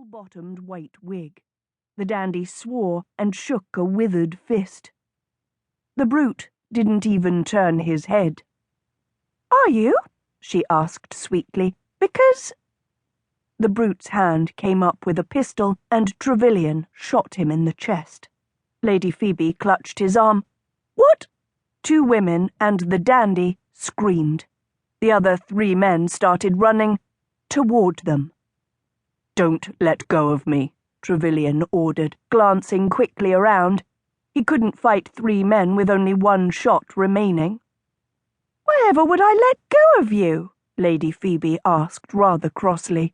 bell-bottomed white wig. The dandy swore and shook a withered fist. The brute didn't even turn his head. "Are you?" she asked sweetly. "Because—" The brute's hand came up with a pistol, and Trevillion shot him in the chest. Lady Phoebe clutched his arm. "What?" 2 women and the dandy screamed. The other 3 men started running toward them. "Don't let go of me," Trevillion ordered, glancing quickly around. He couldn't fight 3 men with only 1 shot remaining. "Wherever would I let go of you?" Lady Phoebe asked rather crossly.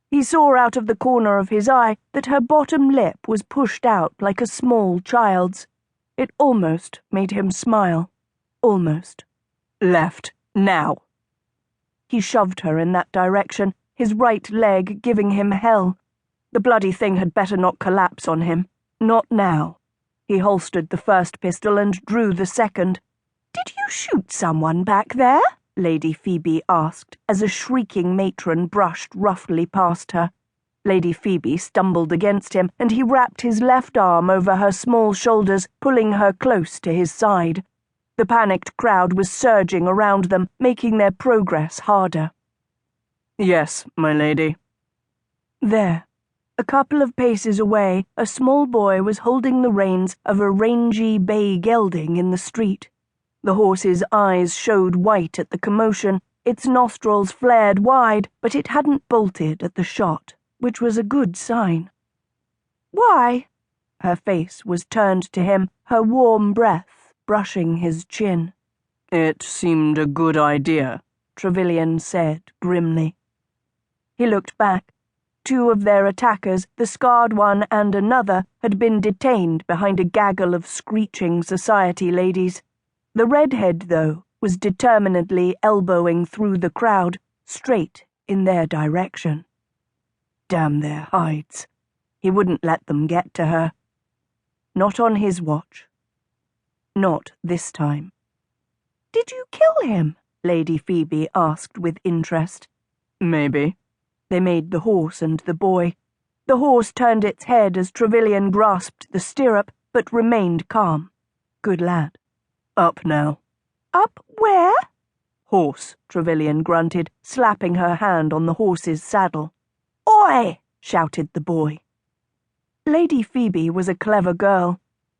He saw out of the corner of his eye that her bottom lip was pushed out like a small child's. It almost made him smile. Almost. "Left, now." He shoved her in that direction, his right leg giving him hell. The bloody thing had better not collapse on him. Not now. He holstered the first pistol and drew the second. "Did you shoot someone back there?" Lady Phoebe asked, as a shrieking matron brushed roughly past her. Lady Phoebe stumbled against him, and he wrapped his left arm over her small shoulders, pulling her close to his side. The panicked crowd was surging around them, making their progress harder. "Yes, my lady." There, a couple of paces away, a small boy was holding the reins of a rangy bay gelding in the street. The horse's eyes showed white at the commotion, its nostrils flared wide, but it hadn't bolted at the shot, which was a good sign. "Why?" Her face was turned to him, her warm breath brushing his chin. "It seemed a good idea," Trevillion said grimly. He looked back. 2 of their attackers, the scarred one and another, had been detained behind a gaggle of screeching society ladies. The redhead, though, was determinedly elbowing through the crowd, straight in their direction. Damn their hides. He wouldn't let them get to her. Not on his watch. Not this time. "Did you kill him?" Lady Phoebe asked with interest. "Maybe." They made the horse and the boy. The horse turned its head as Trevillion grasped the stirrup, but remained calm. Good lad. "Up now." "Up where?" "Horse," Trevillion grunted, slapping her hand on the horse's saddle. "Oi!" shouted the boy. Lady Phoebe was a clever girl.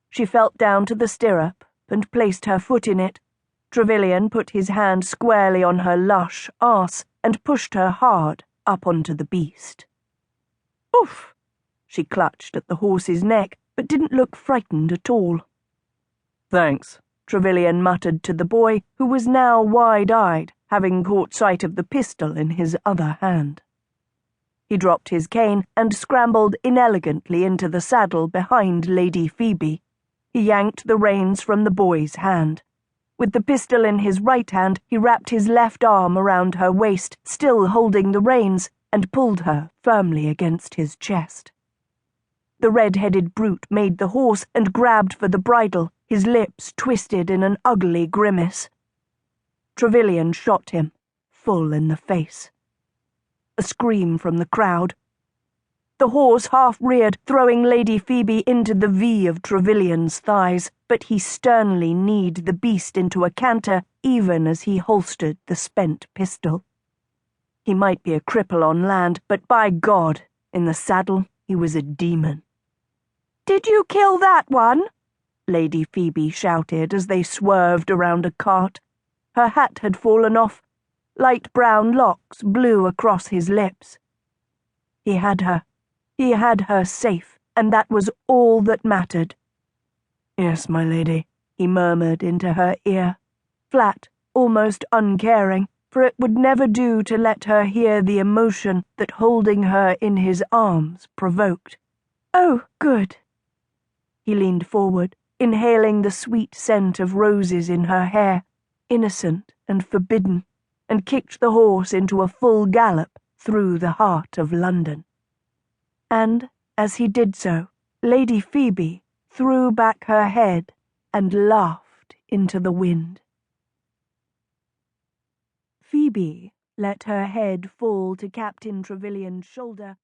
She felt down to the stirrup and placed her foot in it. Trevillion put his hand squarely on her lush arse and pushed her hard up onto the beast. "Oof!" She clutched at the horse's neck, but didn't look frightened at all. "Thanks," Trevillion muttered to the boy, who was now wide-eyed, having caught sight of the pistol in his other hand. He dropped his cane and scrambled inelegantly into the saddle behind Lady Phoebe. He yanked the reins from the boy's hand. With the pistol in his right hand, he wrapped his left arm around her waist, still holding the reins, and pulled her firmly against his chest. The red-headed brute made the horse and grabbed for the bridle, his lips twisted in an ugly grimace. Trevillion shot him, full in the face. A scream from the crowd. The horse half-reared, throwing Lady Phoebe into the V of Trevillion's thighs, but he sternly kneed the beast into a canter even as he holstered the spent pistol. He might be a cripple on land, but by God, in the saddle he was a demon. "Did you kill that one?" Lady Phoebe shouted as they swerved around a cart. Her hat had fallen off. Light brown locks blew across his lips. He had her. He had her safe, and that was all that mattered. "Yes, my lady," he murmured into her ear, flat, almost uncaring, for it would never do to let her hear the emotion that holding her in his arms provoked. "Oh, good." He leaned forward, inhaling the sweet scent of roses in her hair, innocent and forbidden, and kicked the horse into a full gallop through the heart of London. And, as he did so, Lady Phoebe threw back her head and laughed into the wind. Phoebe let her head fall to Captain Trevillion's shoulder